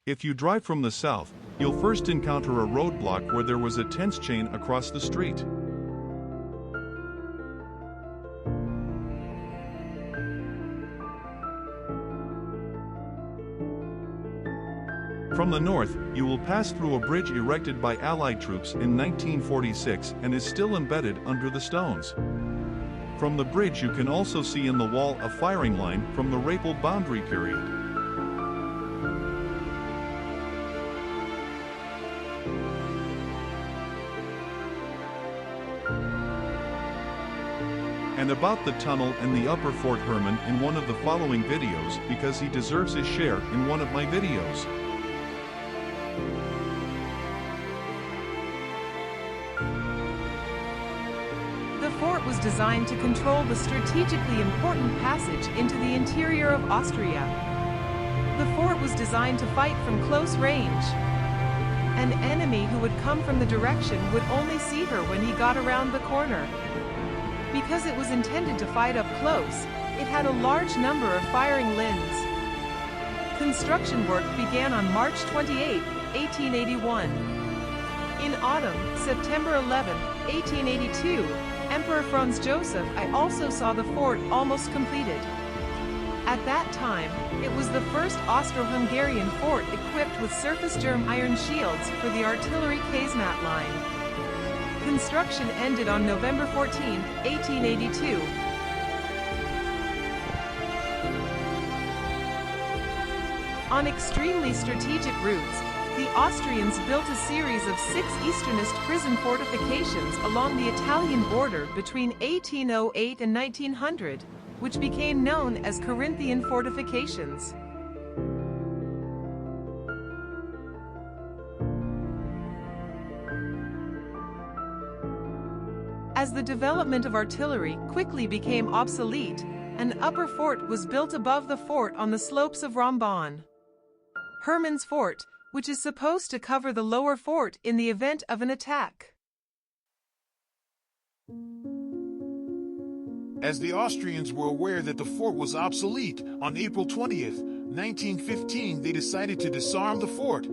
If you drive from the south, you'll first encounter a roadblock where there was a tense chain across the street. From the north, you will pass through a bridge erected by Allied troops in 1946 and is still embedded under the stones. From the bridge you can also see in the wall a firing line from the Rapal boundary period. And about the tunnel and the upper Fort Herman in one of the following videos because he deserves his share in one of my videos. The fort was designed to control the strategically important passage into the interior of Austria. The fort was designed to fight from close range. An enemy who would come from the direction would only see her when he got around the corner. Because it was intended to fight up close, it had a large number of firing lines. Construction work began on March 28, 1881. In autumn, September 11, 1882, Emperor Franz Joseph I also saw the fort almost completed. At that time, it was the first Austro-Hungarian fort equipped with surface germ iron shields for the artillery casemate line. Construction ended on November 14, 1882. On extremely strategic routes, the Austrians built a series of 6 Easternist prison fortifications along the Italian border between 1808 and 1900, which became known as Corinthian fortifications. As the development of artillery quickly became obsolete, an upper fort was built above the fort on the slopes of Rambon. Herman's Fort, which is supposed to cover the lower fort in the event of an attack. As the Austrians were aware that the fort was obsolete, on April 20th, 1915 they decided to disarm the fort.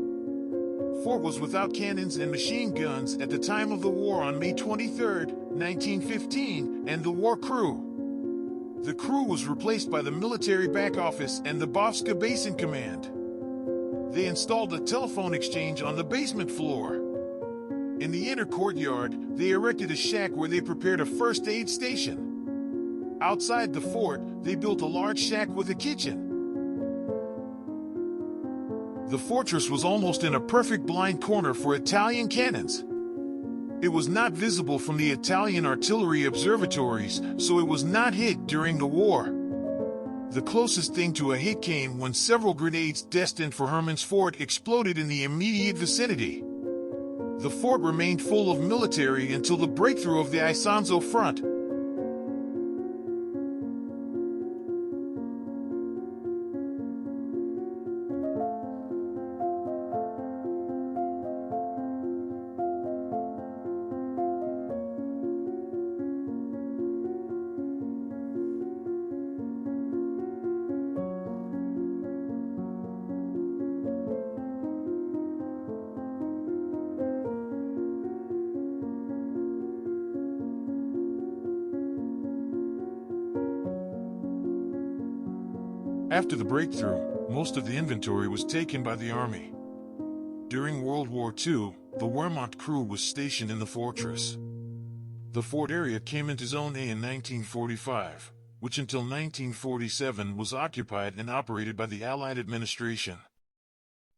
Fort was without cannons and machine guns at the time of the war on May 23, 1915, and the war crew. The crew was replaced by the military back office and the Bovške Basin Command. They installed a telephone exchange on the basement floor. In the inner courtyard, they erected a shack where they prepared a first aid station. Outside the fort, they built a large shack with a kitchen. The fortress was almost in a perfect blind corner for Italian cannons. It was not visible from the Italian artillery observatories, so it was not hit during the war. The closest thing to a hit came when several grenades destined for Herman's Fort exploded in the immediate vicinity. The fort remained full of military until the breakthrough of the Isonzo front. After the breakthrough, most of the inventory was taken by the army. During World War II, the Wehrmacht crew was stationed in the fortress. The fort area came into Zone A in 1945, which until 1947 was occupied and operated by the Allied administration.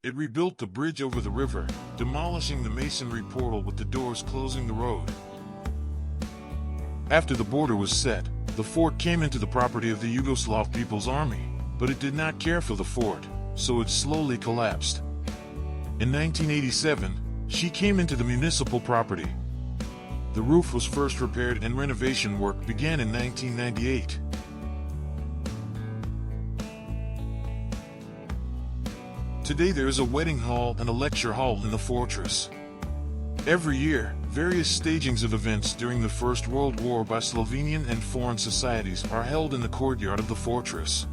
It rebuilt the bridge over the river, demolishing the masonry portal with the doors closing the road. After the border was set, the fort came into the property of the Yugoslav People's Army, but it did not care for the fort, so it slowly collapsed. In 1987, she came into the municipal property. The roof was first repaired and renovation work began in 1998. Today there is a wedding hall and a lecture hall in the fortress. Every year, various stagings of events during the First World War by Slovenian and foreign societies are held in the courtyard of the fortress.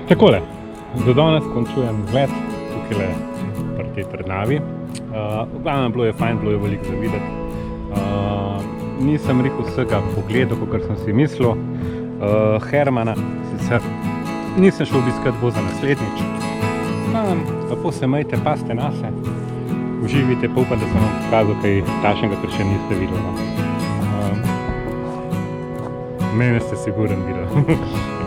Takole, za danes končujem izmed tukaj pri tej Trdnjavi. V glavnem bilo je fajn, bilo je veliko za videti. Nisem rekel vsega pogledal, kakor sem si mislil. Hermana sicer nisem šel obiskat, bo za naslednjič. Lepo se majte, pazite nase, uživite, pa upam, da sem vam pokazal kaj takšnega, kar še niste videli. Mene ste siguren videli.